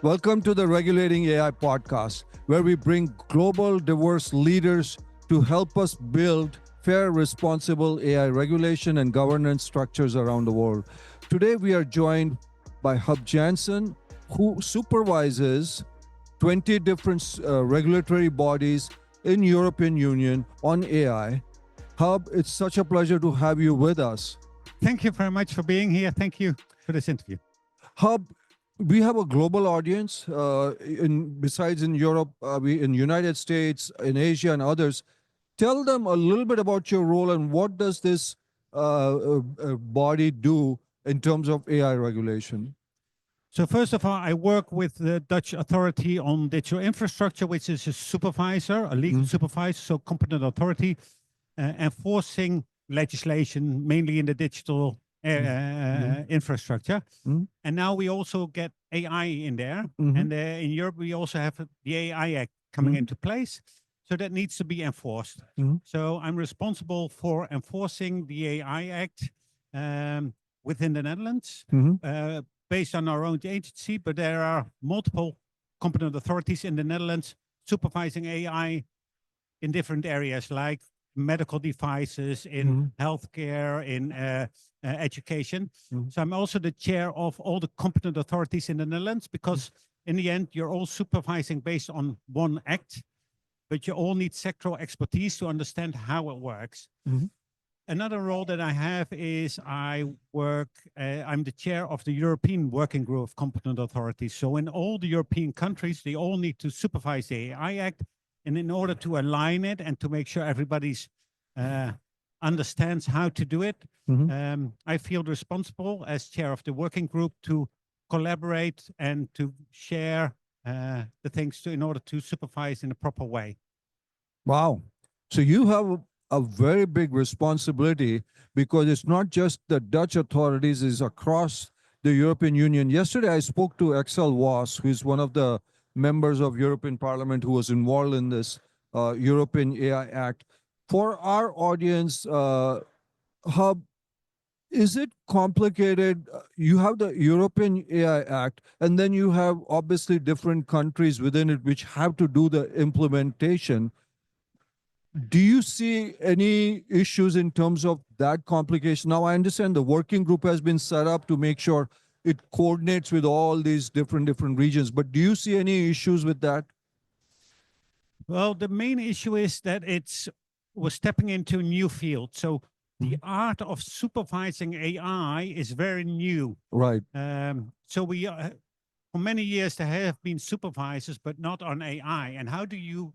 Welcome to the Regulating AI podcast, where we bring global diverse leaders to help us build fair, responsible AI regulation and governance structures around the world. Today, we are joined by Huub Janssen, who supervises 20 different regulatory bodies in European Union on AI. Huub, it's such a pleasure to have you with us. Thank you very much for being here. Thank you for this interview. Huub, we have a global audience. Besides in Europe, we in United States, in Asia, and others. Tell them a little bit about your role and what does this body do in terms of AI regulation. So first of all, I work with the Dutch authority on digital infrastructure, which is a supervisor, a legal supervisor, so competent authority, enforcing legislation mainly in the digital infrastructure. And now we also get AI in there. And in Europe, we also have the AI Act coming into place. So that needs to be enforced. So I'm responsible for enforcing the AI Act within the Netherlands, based on our own agency, but there are multiple competent authorities in the Netherlands supervising AI in different areas like medical devices, in healthcare, in education. So I'm also the chair of all the competent authorities in the Netherlands, because in the end, you're all supervising based on one act, but you all need sectoral expertise to understand how it works. Another role that I have is I'm the chair of the European Working Group of Competent Authorities. So in all the European countries, they all need to supervise the AI Act. And in order to align it and to make sure everybody's understands how to do it, I feel responsible as chair of the working group to collaborate and to share the things in order to supervise in a proper way. Wow. So you have a very big responsibility, because it's not just the Dutch authorities, it's across the European Union. Yesterday, I spoke to Axel Voss, who is one of the members of European Parliament who was involved in this European AI Act. For our audience, Huub, is it complicated? You have the European AI Act, and then you have obviously different countries within it which have to do the implementation. Do you see any issues in terms of that complication? Now, I understand the working group has been set up to make sure it coordinates with all these different regions, but do you see any issues with that? Well, the main issue is that we're stepping into a new field. So the art of supervising AI is very new. Right. So we, for many years, there have been supervisors, but not on AI. And how do you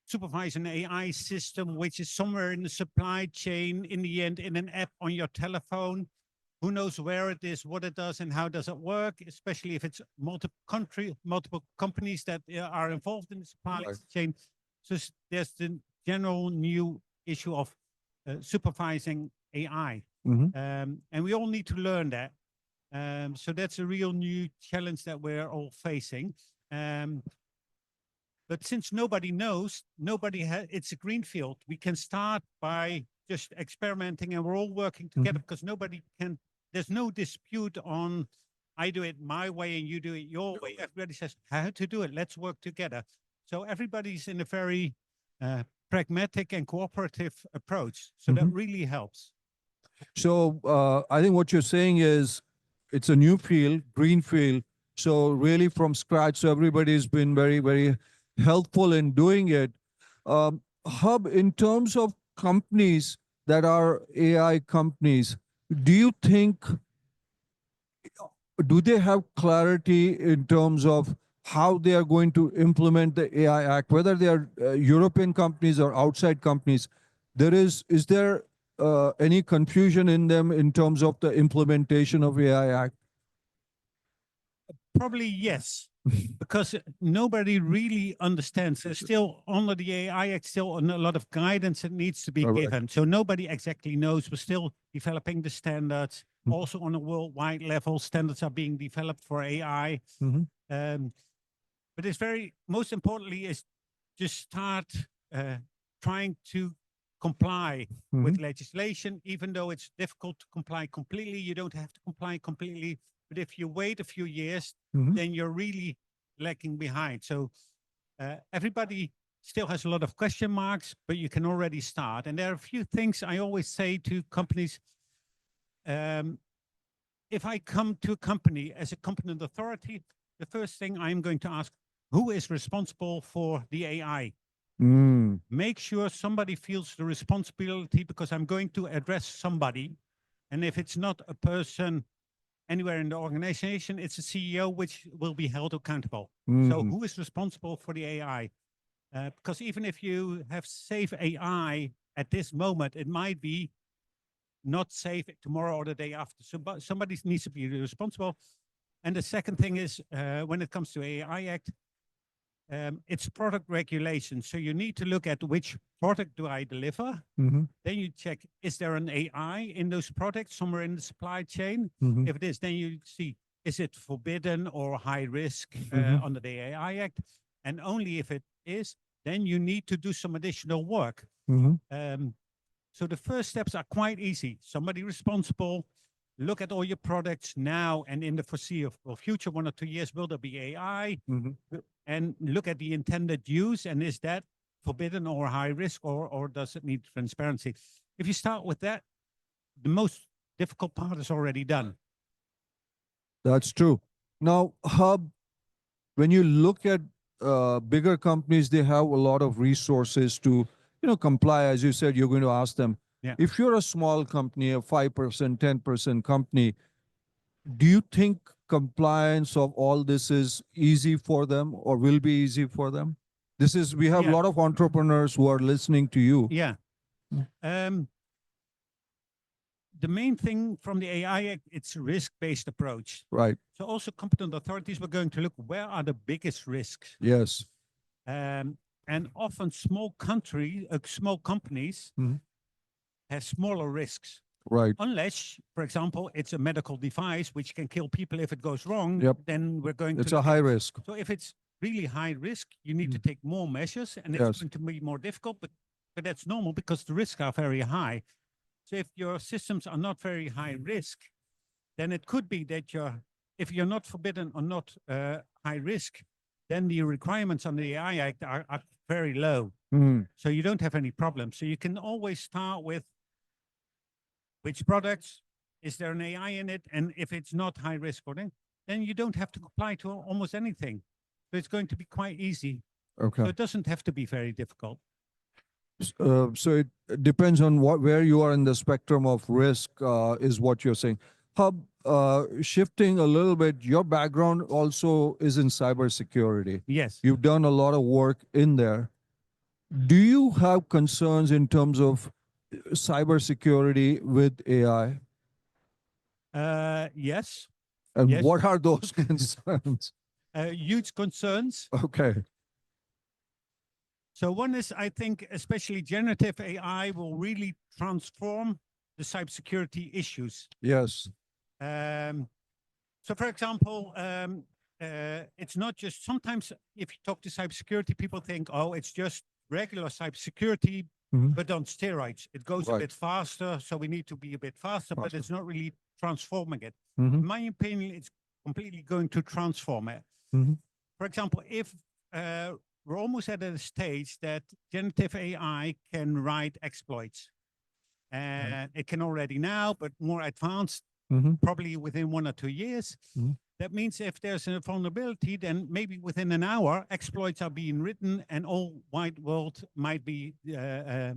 supervise an AI system which is somewhere in the supply chain, in the end, in an app on your telephone? Who knows where it is, what it does, and how does it work, especially if it's multiple companies that are involved in the supply chain. So there's the general new issue of supervising AI. And we all need to learn that. So that's a real new challenge that we're all facing. But since nobody knows, it's a greenfield. We can start by just experimenting, and we're all working together, because there's no dispute on, I do it my way and you do it your way. Everybody says how to do it. Let's work together. So everybody's in a very pragmatic and cooperative approach. So that really helps. So I think what you're saying is it's a new field, green field. So really from scratch, so everybody's been very, very helpful in doing it. Huub, in terms of companies that are AI companies, do you think, do they have clarity in terms of how they are going to implement the AI Act, whether they are European companies or outside companies? Is there any confusion in them in terms of the implementation of AI Act? Probably yes, because nobody really understands. There's still, under the AI Act, still a lot of guidance that needs to be given. So nobody exactly knows. We're still developing the standards. Also on a worldwide level, standards are being developed for AI. But it's most importantly, is just start trying to comply with legislation, even though it's difficult to comply completely. You don't have to comply completely, But if you wait a few years, Mhm. then you're really lagging behind. So everybody still has a lot of question marks, but you can already start. And there are a few things I always say to companies. If I come to a company as a competent authority, the first thing I'm going to ask, who is responsible for the AI? Mm. Make sure somebody feels the responsibility, because I'm going to address somebody. And if it's not a person anywhere in the organization, it's a CEO which will be held accountable. So Mm. who is responsible for the AI? Because even if you have safe AI at this moment, it might be not safe tomorrow or the day after. So somebody needs to be responsible. And the second thing is, when it comes to AI Act, it's product regulation. So you need to look at which product do I deliver. Mhm. Then you check, is there an AI in those products somewhere in the supply chain? Mhm. If it is, then you see, is it forbidden or high risk Mhm. under the AI Act? And only if it is, then you need to do some additional work. Mhm. So the first steps are quite easy. Somebody responsible, look at all your products now and in the foreseeable future, 1 or 2 years, will there be AI? Mhm. And look at the intended use, and is that forbidden or high risk, or does it need transparency? If you start with that, the most difficult part is already done. That's true. Now, Hub, when you look at bigger companies, they have a lot of resources to, comply. As you said, you're going to ask them. Yeah. If you're a small company, a 5%, 10% company, do you think compliance of all this is easy for them or will be easy for them? We have a Yeah. lot of entrepreneurs who are listening to you. Yeah. The main thing from the AI Act, it's a risk-based approach. Right. So also competent authorities were going to look, where are the biggest risks? Yes. And often small companies Mhm. have smaller risks. Right. Unless, for example, it's a medical device which can kill people if it goes wrong, Yep. then we're going It's to a look high at. risk. So if it's really high risk, you need to take more measures, and it's Yes. going to be more difficult, but that's normal because the risks are very high. So if your systems are not very high risk, then it could be that if you're not forbidden or not high risk, then the requirements on the AI Act are very low. Mhm. So you don't have any problems. So you can always start with which products, is there an AI in it? And if it's not high risk or then you don't have to comply to almost anything. So it's going to be quite easy. Okay. So it doesn't have to be very difficult. So it depends on where you are in the spectrum of risk, is what you're saying. Hub, shifting a little bit, your background also is in cybersecurity. Yes. You've done a lot of work in there. Do you have concerns in terms of cybersecurity with AI? Yes. And Yes. what are those concerns? Huge concerns. Okay. So one is, I think, especially generative AI will really transform the cybersecurity issues. Yes. So, for example, it's not just, sometimes if you talk to cybersecurity, people think, oh, it's just regular cybersecurity, Mhm. but on steroids. It goes a Right. bit faster, so we need to be a bit faster, but Faster. it's not really transforming it. Mhm. In my opinion, it's completely going to transform it. Mhm. For example, if we're almost at a stage that generative AI can write exploits. And it can already now, but more advanced, Mhm. probably within 1 or 2 years. Mhm. That means if there's a vulnerability, then maybe within an hour, exploits are being written and all wide world might be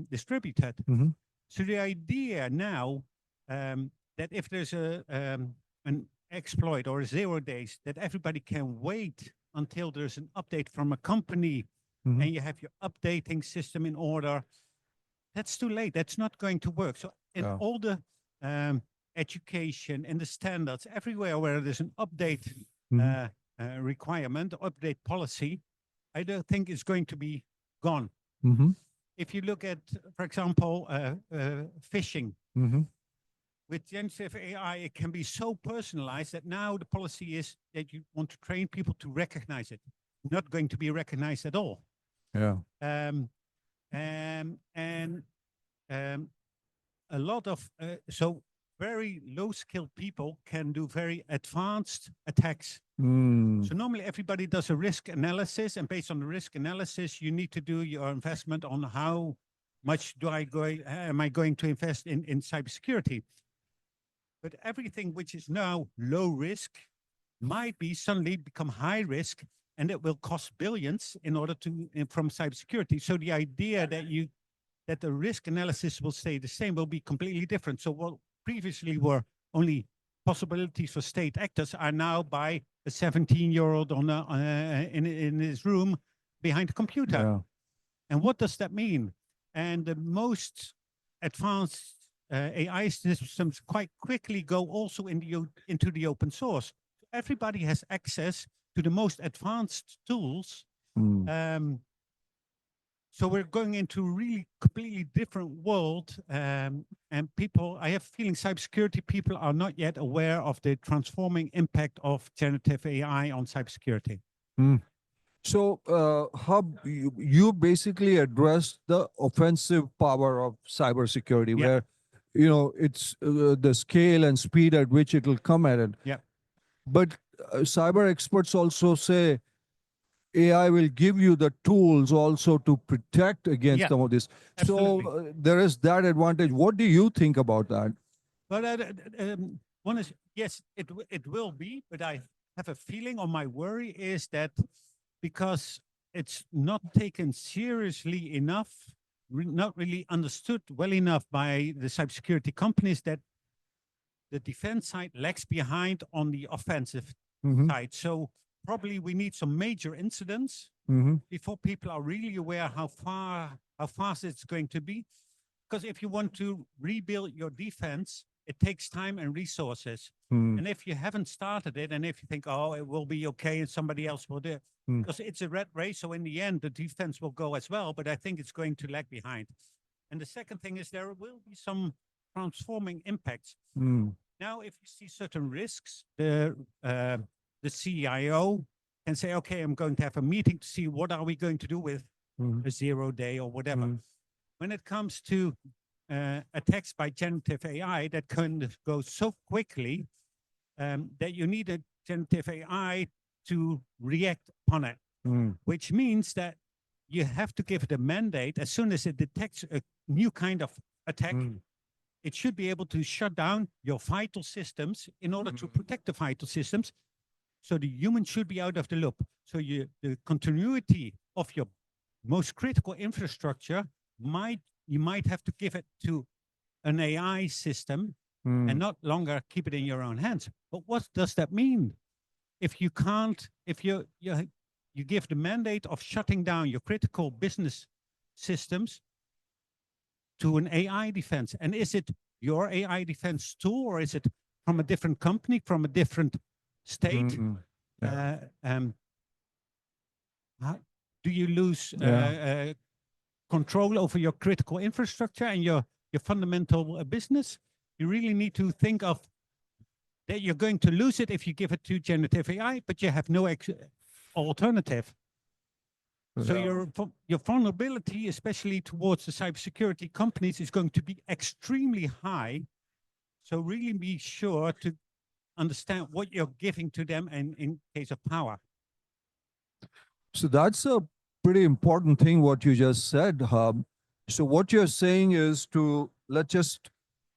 distributed. Mhm. So the idea now that if there's an exploit or 0 days, that everybody can wait until there's an update from a company Mhm. and you have your updating system in order, that's too late. That's not going to work. So in Yeah. all the education and the standards, everywhere where there's an update Mhm. requirement, update policy, I don't think it's going to be gone. Mhm. If you look at, for example, phishing, Mhm. with generative AI, it can be so personalized that now the policy is that you want to train people to recognize it, not going to be recognized at all. Yeah. And a lot of, so very low-skilled people can do very advanced attacks. Mm. So normally everybody does a risk analysis, and based on the risk analysis, you need to do your investment on how much am I going to invest in cybersecurity. But everything which is now low risk might be suddenly become high risk, and it will cost billions in order to from cybersecurity. So the idea that the risk analysis will stay the same will be completely different. So what previously were only possibilities for state actors are now by a 17-year-old in his room behind a computer. Yeah. And what does that mean? And the most advanced AI systems quite quickly go also into the open source. Everybody has access to the most advanced tools. Mm. So we're going into a really completely different world. And people, I have a feeling cybersecurity people are not yet aware of the transforming impact of generative AI on cybersecurity. Mm. So, Hub, you basically addressed the offensive power of cybersecurity, Yeah. where, it's the scale and speed at which it will come at it. Yeah. But cyber experts also say AI will give you the tools also to protect against Yeah, some of this. absolutely. So there is that advantage. What do you think about that? But one is, yes, it will be, but I have a feeling, or my worry is that because it's not taken seriously enough, not really understood well enough by the cybersecurity companies, that the defense side lags behind on the offensive Mm-hmm. side. So probably we need some major incidents Mm-hmm. before people are really aware how fast it's going to be. Because if you want to rebuild your defense, it takes time and resources. Mm. And if you haven't started it, and if you think, oh, it will be okay and somebody else will do it, Mm. because it's a red race. So in the end, the defense will go as well, but I think it's going to lag behind. And the second thing is there will be some transforming impacts. Mm. Now, if you see certain risks, the CIO can say, okay, I'm going to have a meeting to see what are we going to do with Mm. a 0 day or whatever. Mm. When it comes to attacks by generative AI, that can go so quickly that you need a generative AI to react upon it, Mm. which means that you have to give it a mandate. As soon as it detects a new kind of attack, Mm. it should be able to shut down your vital systems in order to protect the vital systems. So the human should be out of the loop. So the continuity of your most critical infrastructure you might have to give it to an AI system Mm. and not longer keep it in your own hands. But what does that mean? If you can't, if you give the mandate of shutting down your critical business systems to an AI defense, and is it your AI defense tool, or is it from a different company, from a different state? Mm. Yeah. Do you lose Yeah. control over your critical infrastructure and your fundamental business? You really need to think of that you're going to lose it if you give it to generative AI, but you have no alternative. So Yeah. your vulnerability, especially towards the cybersecurity companies, is going to be extremely high. So really be sure to understand what you're giving to them in case of power. So that's a pretty important thing what you just said, Hub. So what you're saying is to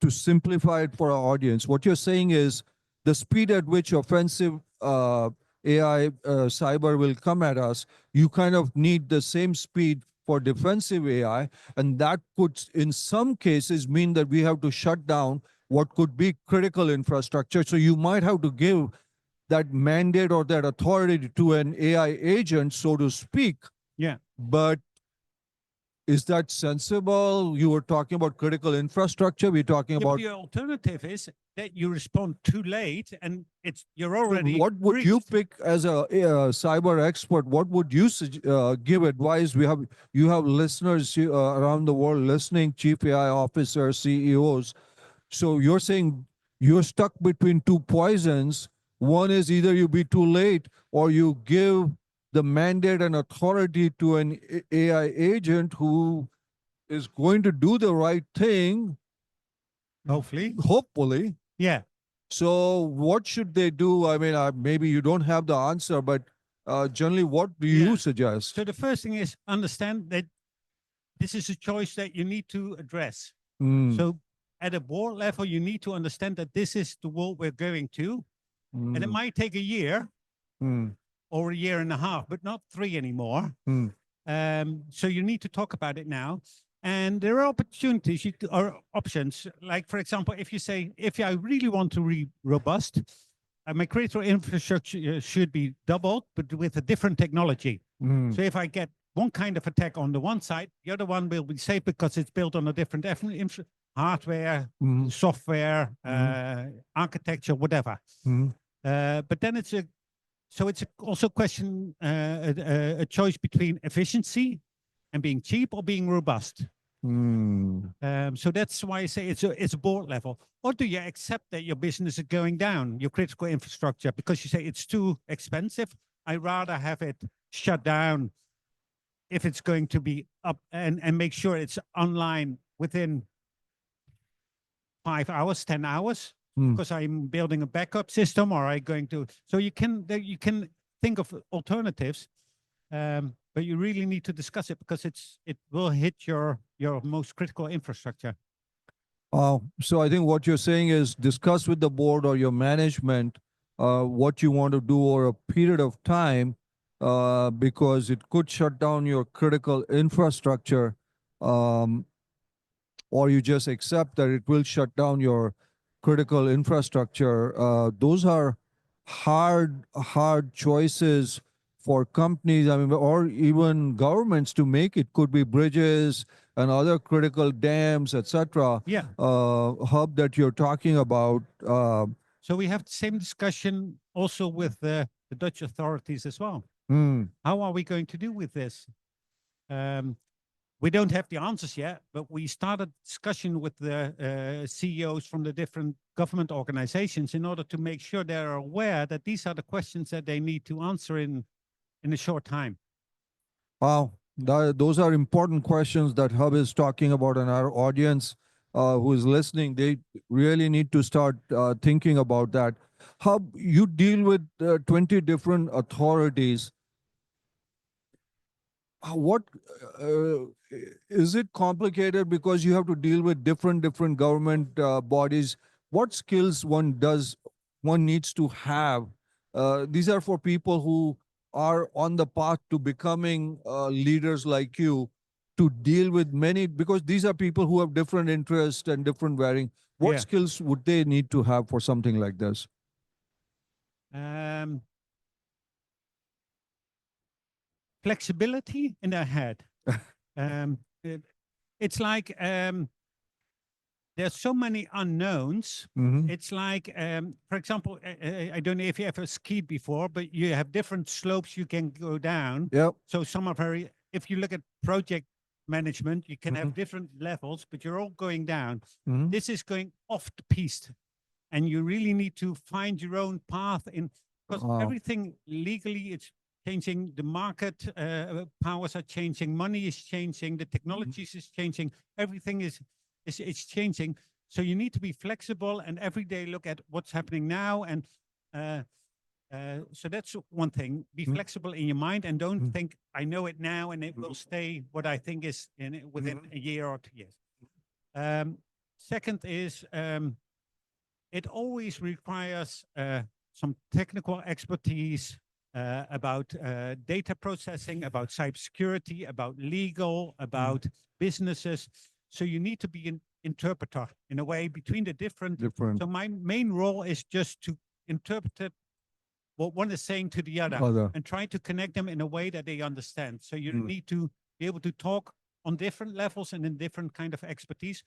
simplify it for our audience. What you're saying is the speed at which offensive AI cyber will come at us. You kind of need the same speed for defensive AI, and that could, in some cases, mean that we have to shut down what could be critical infrastructure. So you might have to give that mandate or that authority to an AI agent, so to speak. Yeah. But is that sensible? You were talking about critical infrastructure. We're talking Yeah, but about. the alternative is that you respond too late and you're already. What would you breached. pick as a cyber expert? What would you give advice? You have listeners around the world listening, chief AI officers, CEOs. So you're saying you're stuck between two poisons. One is either you be too late or you give the mandate and authority to an AI agent who is going to do the right thing, Hopefully. hopefully. Yeah. So what should they do? I mean, maybe you don't have the answer, but generally, what do you Yeah. suggest? So the first thing is understand that this is a choice that you need to address. Mm, So at a board level, you need to understand that this is the world we're going to, and it mm, might take a year mm, or a year and a half, but not 3 anymore. mm, So you need to talk about it now. And there are opportunities or options. Like, for example, if you say, if I really want to be robust, my critical infrastructure should be doubled, but with a different technology. mm, So if I get one kind of attack on the one side, the other one will be safe because it's built on a different hardware, mm, software, architecture, whatever. mm, But then it's also a question, a choice between efficiency and being cheap or being robust. mm. So that's why I say it's a board level. Or do you accept that your business is going down, your critical infrastructure, because you say it's too expensive? I rather have it shut down if it's going to be up and make sure it's online within 5 hours, 10 hours, Mm. because I'm building a backup system, or I'm going to. So you can think of alternatives, but you really need to discuss it because it will hit your most critical infrastructure. So I think what you're saying is discuss with the board or your management what you want to do over a period of time because it could shut down your critical infrastructure, or you just accept that it will shut down your critical infrastructure. Those are hard choices for companies, I mean, or even governments to make. It could be bridges and other critical dams, etc. Yeah. Hub that you're talking about. So we have the same discussion also with the Dutch authorities as well. Mm, How are we going to do with this? We don't have the answers yet, but we started discussion with the CEOs from the different government organizations in order to make sure they're aware that these are the questions that they need to answer in a short time. wow, those are important questions that Hub is talking about, and our audience who is listening, they really need to start thinking about that. Hub, you deal with 20 different authorities. What is it complicated because you have to deal with different government bodies? What skills one needs to have? These are for people who are on the path to becoming leaders like you, to deal with many, because these are people who have different interests and different varying. What Yeah. skills would they need to have for something like this? Flexibility in their head. It's like there's so many unknowns. Mhm. It's like, for example, I don't know if you ever skied before, but you have different slopes you can go down. Yep. So some are very, if you look at project management, you can Mhm. have different levels, but you're all going down. Mhm. This is going off the piste. And you really need to find your own path in, because Wow. everything legally, it's changing. The market powers are changing. Money is changing. The technologies is changing. Everything is it's changing. So you need to be flexible and every day look at what's happening now. And so that's one thing. Be Mm. flexible in your mind and don't Mm. think I know it now and it will stay what I think is in it within a year or 2 years. Second is it always requires some technical expertise about data processing, about cybersecurity, about legal, about businesses. So you need to be an interpreter in a way between the different. So my main role is just to interpret what one is saying to the other and try to connect them in a way that they understand. So you need to be able to talk on different levels and in different kind of expertise.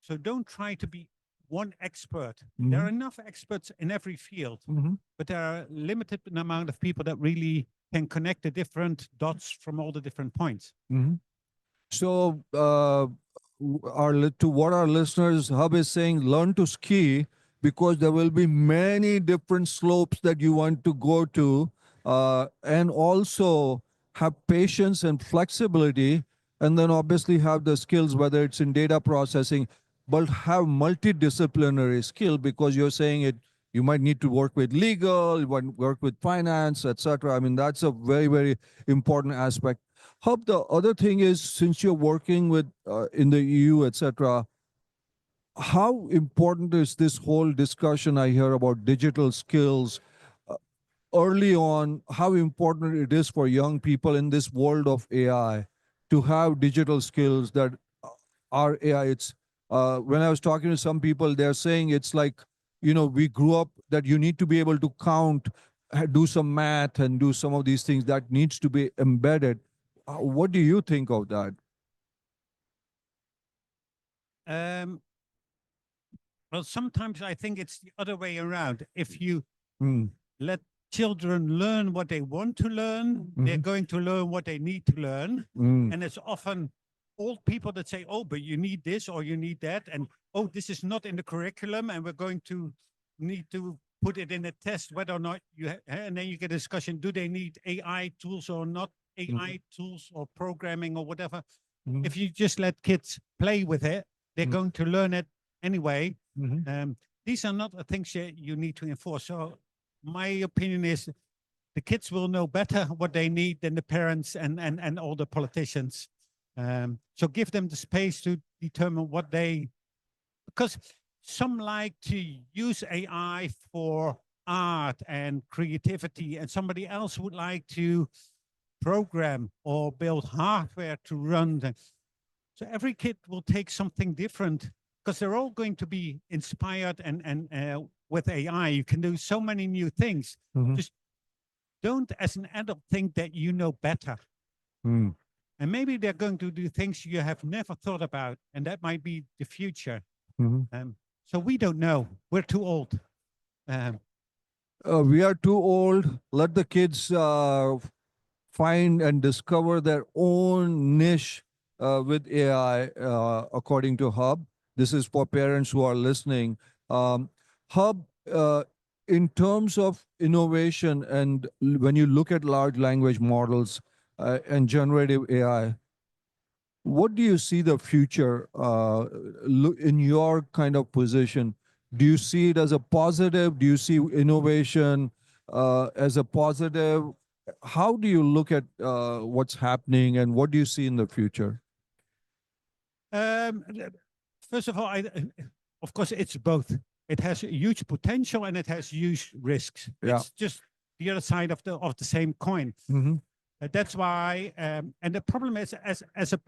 So don't try to be one expert. There are enough experts in every field, but there are limited amount of people that really can connect the different dots from all the different points. So, to what our listeners, Hub is saying, learn to ski because there will be many different slopes that you want to go to, and also have patience and flexibility, and then obviously have the skills, whether it's in data processing. but have multidisciplinary skill, because you're saying it, you might need to work with legal, you might work with finance, etc. I mean, that's a very, very important aspect. Hub, the other thing is, since you're working with in the EU, etc., how important is this whole discussion I hear about digital skills early on? How important it is for young people in this world of AI to have digital skills that are AI? It's when I was talking to some people, they're saying it's like, we grew up that you need to be able to count, do some math, and do some of these things that needs to be embedded. What do you think of that? Um, well, sometimes I think it's the other way around. If you Mm, let children learn what they want to learn, they're mhm, going to learn what they need to learn. mm, And it's often old people that say, oh, but you need this or you need that. And, oh, this is not in the curriculum. And we're going to need to put it in a test, whether or not and then you get a discussion, do they need AI tools or not AI tools or programming or whatever? mhm, If you just let kids play with it, they're mhm, going to learn it anyway. mhm, These are not the things that you need to enforce. So my opinion is the kids will know better what they need than the parents and all the politicians. So give them the space to determine what they, because some like to use AI for art and creativity, and somebody else would like to program or build hardware to run them. So every kid will take something different because they're all going to be inspired and with AI, you can do so many new things. mhm, Just don't, as an adult, think that you know better. mm. And maybe they're going to do things you have never thought about, and that might be the future. Mhm. So we don't know. We're too old. Um, We are too old. Let the kids find and discover their own niche with AI, according to Hub. This is for parents who are listening. Hub, in terms of innovation, and when you look at large language models and generative AI, what do you see the future in your kind of position? Do you see it as a positive? Do you see innovation as a positive? How do you look at what's happening, and what do you see in the future? um, First of all, of course, it's both. It has huge potential and it has huge risks. Yeah. It's just the other side of the same coin. Mm-hmm. That's why, and the problem is, as a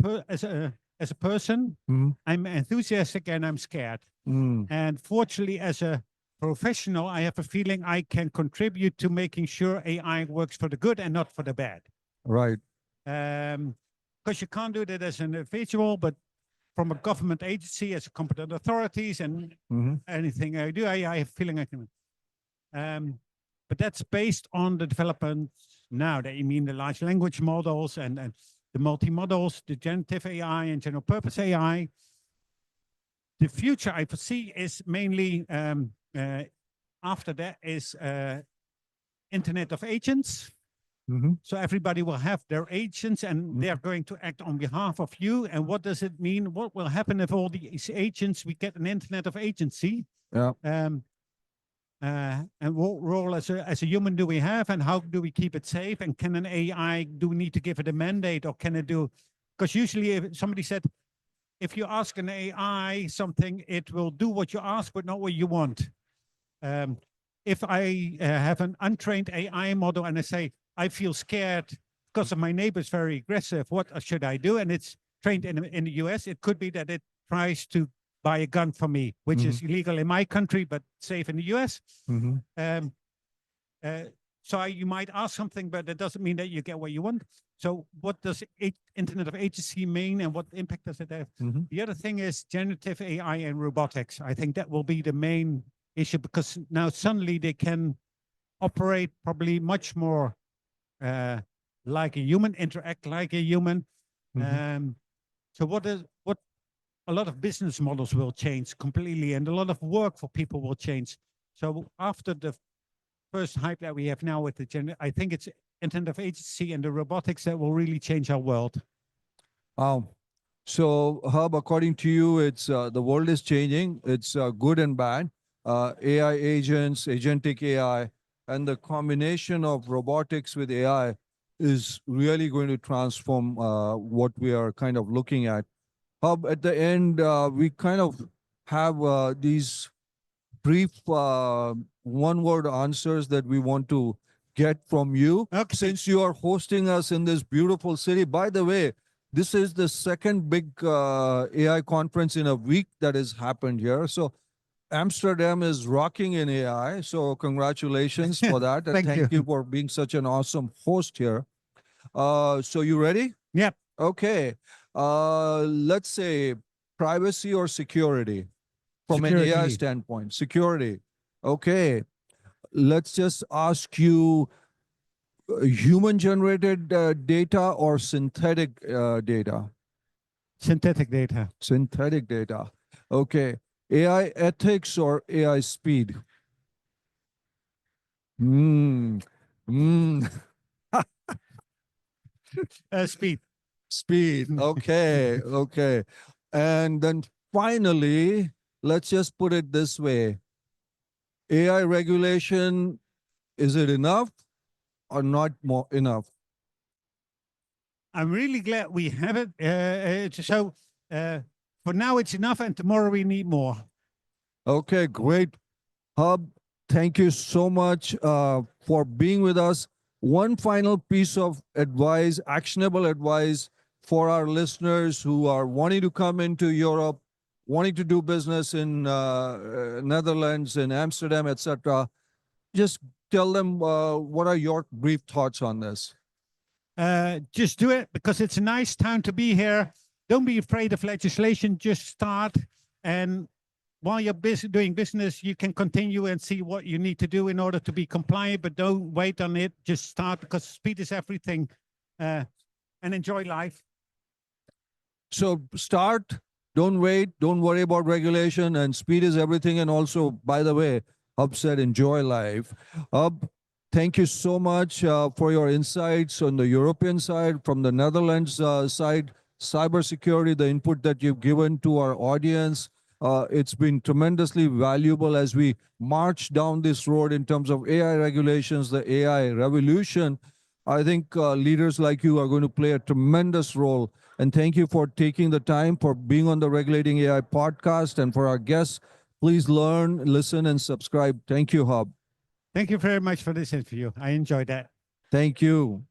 person, Mm-hmm. I'm enthusiastic and I'm scared. Mm. And fortunately, as a professional, I have a feeling I can contribute to making sure AI works for the good and not for the bad. Right. Because you can't do that as an individual, but from a government agency, as competent authorities, and Mm-hmm. anything I do, I have a feeling I can. But that's based on the developments now. That you mean the large language models and the multi-models, the generative AI and general purpose AI. The future I foresee is mainly after that is Internet of Agents. Mm-hmm. So everybody will have their agents and they're going to act on behalf of you. And what does it mean? What will happen if all these agents, we get an Internet of Agency? Yeah. And what role as a human do we have, and how do we keep it safe? And can an AI, do we need to give it a mandate, or can it do? Because usually if somebody said, if you ask an AI something, it will do what you ask, but not what you want. If I have an untrained AI model and I say, I feel scared because of my neighbor's very aggressive, what should I do? And it's trained in the US, it could be that it tries to buy a gun for me, which is illegal in my country, but safe in the US. Mm-hmm. So you might ask something, but that doesn't mean that you get what you want. So what does Internet of Agency mean, and what impact does it have? Mm-hmm. The other thing is generative AI and robotics. I think that will be the main issue, because now suddenly they can operate probably much more like a human, interact like a human. So what a lot of business models will change completely, and a lot of work for people will change. So after the first hype that we have now with I think it's Internet of Agency and the robotics that will really change our world. Wow. So, Hub, according to you, it's the world is changing. It's good and bad. AI agents, agentic AI, and the combination of robotics with AI is really going to transform what we are kind of looking at. Hub, at the end, we kind of have these brief one-word answers that we want to get from you. Okay. Since you are hosting us in this beautiful city, by the way, this is the second big AI conference in a week that has happened here. So Amsterdam is rocking in AI. So congratulations for that. And Thank you. thank you for being such an awesome host here. So you ready? Yep. Okay. Let's say privacy or security from an AI Security. standpoint. Security. Okay. Let's just ask you human generated data or synthetic data? Synthetic data. Synthetic data. Okay. AI ethics or AI speed? Hmm. Hmm. Speed. Speed. Okay. Okay. And then finally, let's just put it this way. AI regulation, is it enough or not more enough? I'm really glad we have it. For now, it's enough, and tomorrow we need more. Okay, great. Hub, thank you so much for being with us. One final piece of advice, actionable advice for our listeners who are wanting to come into Europe, wanting to do business in Netherlands, in Amsterdam, etc. Just tell them what are your brief thoughts on this? Just do it because it's a nice town to be here. Don't be afraid of legislation. Just start, and while you're busy doing business, you can continue and see what you need to do in order to be compliant. But don't wait on it. Just start because speed is everything, and enjoy life. So start, don't wait, don't worry about regulation, and speed is everything. And also, by the way, Hub said enjoy life. Hub, thank you so much for your insights on the European side, from the Netherlands side, cybersecurity, the input that you've given to our audience. It's been tremendously valuable as we march down this road in terms of AI regulations, the AI revolution. I think leaders like you are going to play a tremendous role. And thank you for taking the time for being on the Regulating AI podcast. And for our guests, please learn, listen, and subscribe. Thank you, Hub. Thank you very much for this interview. I enjoyed that. Thank you.